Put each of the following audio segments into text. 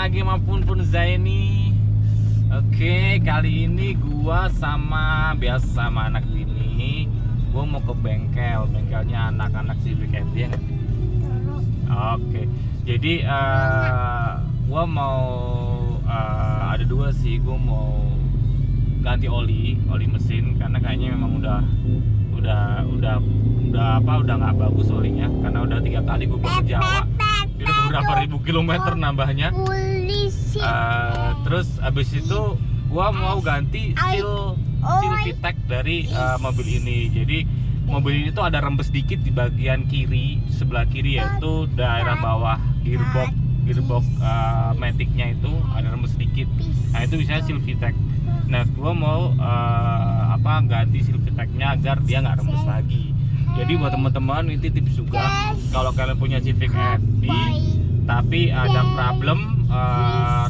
lagi sama Pun Zaini. Oke, kali ini gua sama anak ini. Gua mau ke bengkelnya anak-anak Civic FD. Oke, jadi gua mau ada dua sih. Gua mau ganti oli mesin karena kayaknya memang udah nggak bagus olinya karena udah 3 kali gua bawa ke Jawa. Udah beberapa ribu kilometer nambahnya. Terus abis itu gua mau ganti seal Civic dari mobil ini. Jadi mobil ini tuh ada rembes dikit di bagian kiri, sebelah kiri, yaitu daerah bawah gearbox maticnya itu ada rembes dikit. Nah itu bisa Civic. Nah gua mau ganti Civic-nya agar dia nggak rembes lagi. Jadi buat teman-teman ini tips juga, kalau kalian punya Civic FD tapi ada problem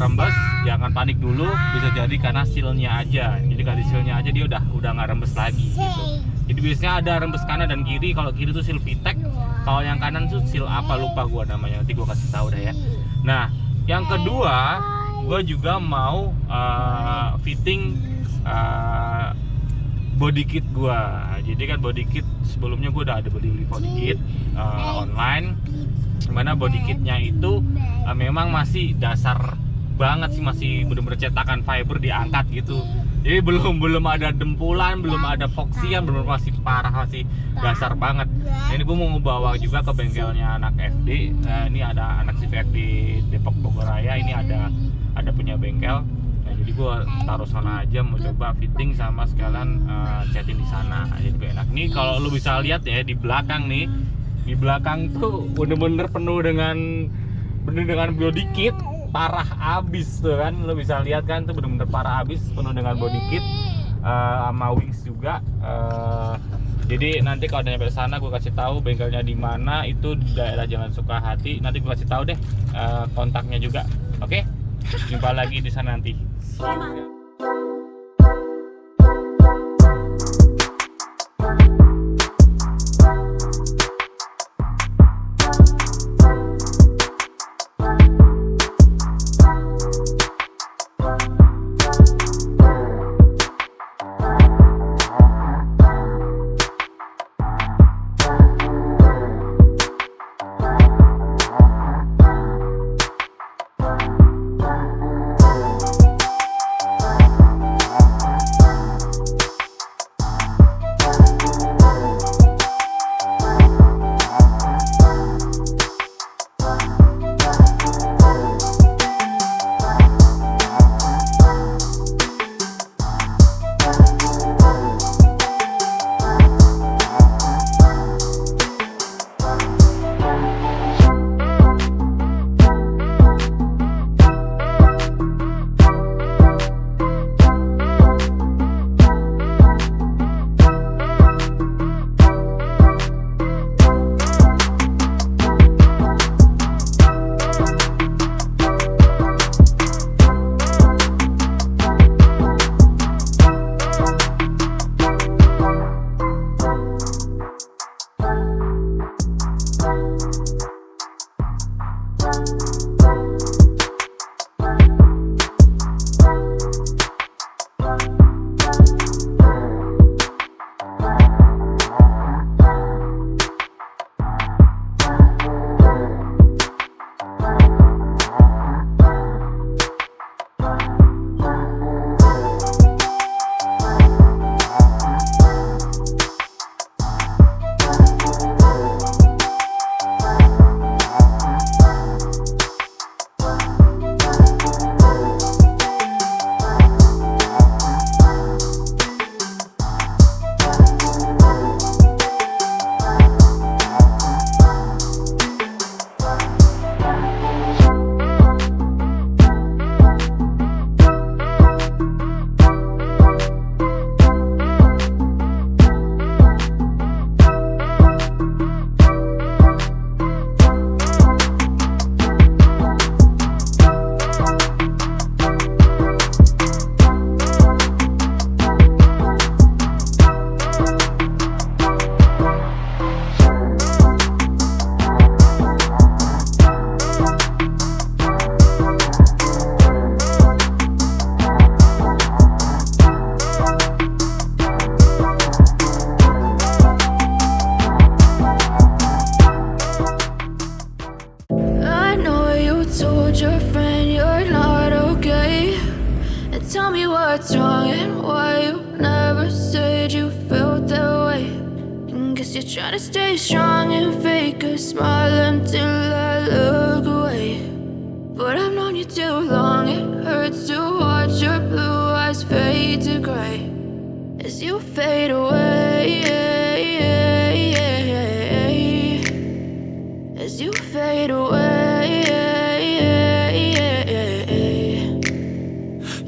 rembes, jangan panik dulu, bisa jadi karena sealnya aja. Jadi kalau sealnya aja dia udah nggak rembes lagi gitu. Jadi biasanya ada rembes kanan dan kiri. Kalau kiri tuh Civic, kalau yang kanan tuh seal apa lupa gua namanya, nanti gua kasih tahu dah ya. Nah yang kedua, gua juga mau fitting bodykit gua. Jadi kan bodykit sebelumnya gua udah ada beli bodykit online, dimana bodykitnya itu memang masih dasar banget sih, masih bener-bener cetakan fiber diangkat gitu. Jadi belum ada dempulan, belum ada foxian, belum, masih parah, masih dasar banget. Nah, ini gua mau ngebawa juga ke bengkelnya anak FD. Ini ada anak Civic di Depok Bogor Raya. Ini ada punya bengkel. Nah, jadi gue taruh sana aja, mau coba fitting sama sekalian chatting di sana. Jadi enak. Nih kalau lu bisa lihat ya di belakang nih, di belakang tuh bener-bener penuh dengan bodykit, parah abis tuh kan. Lu bisa lihat kan tuh bener-bener parah abis, penuh dengan bodykit sama wings juga. Jadi nanti kalau udah nyampe sana gue kasih tahu bengkelnya di mana, itu di daerah Jalan Sukahati. Nanti gue kasih tahu deh kontaknya juga. Oke? Jumpa lagi di sana nanti. you're trying to stay strong and fake a smile until I look away. But I've known you too long, it hurts to watch your blue eyes fade to gray as you fade away, as you fade away.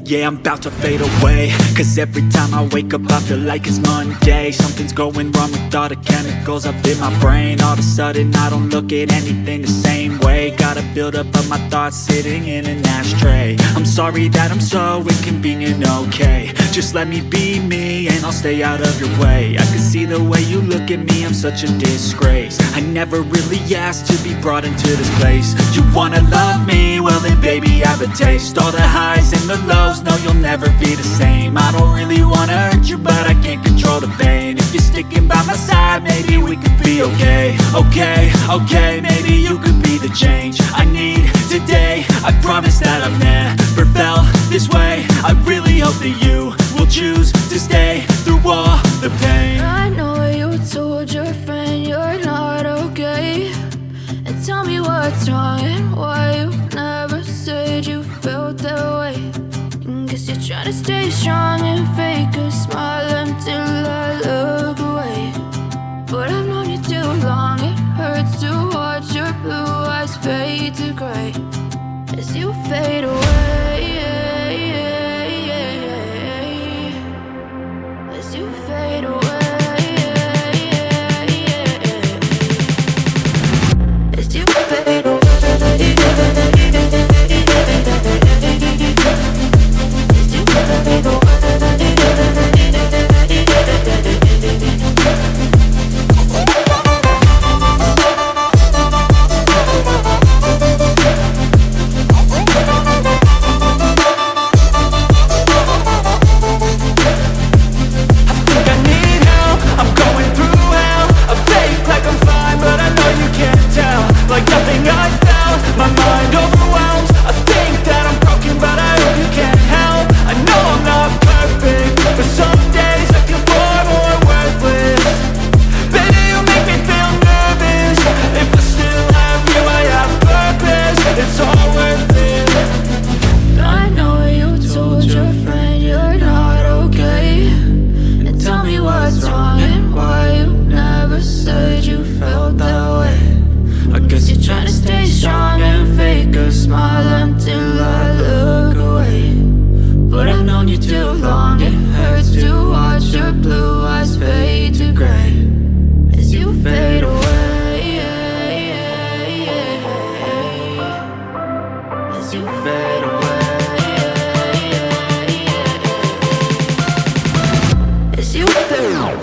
Yeah, I'm about to fade away, cause every time I wake up I feel like it's Monday. Something's going wrong with all the chemicals up in my brain. All of a sudden I don't look at anything the same way. Gotta build up of my thoughts sitting in an ashtray. I'm sorry that I'm so inconvenient, okay. Just let me be me and I'll stay out of your way. I can see the way you look at me, I'm such a disgrace. I never really asked to be brought into this place. You wanna love me? Well then baby I have a taste. All the highs and the lows, no you'll never be the same. I don't really wanna hurt you but I can't control the pain. If you're sticking by my side maybe we could be okay. Okay, maybe you could be the change I need today. I promise that I've never felt this way. I really hope that you will choose to stay through all the pain. I know you told your friend you're not okay, and tell me what's wrong and why you never said you felt that way. Guess you're trying to stay strong and fake a smile until I look away. But I've known you too long, it hurts to watch your blue eyes fade to gray as you fade away, as you fade away, as you fade away. Like nothing I felt, my mind overwhelms. I think that I'm broken but I hope you can't help. I know I'm not perfect, but some days I feel far more worthless. Baby, you make me feel nervous. If I still have you, I have purpose. It's all worth it. I know you told your friend you're not okay, and tell me what's wrong and why you never said you felt that way. I guess you're trying to stay strong and fake a smile until I look away. But I've known you too long, it hurts to watch your blue eyes fade to gray as you fade away, as you fade away, as you fade away.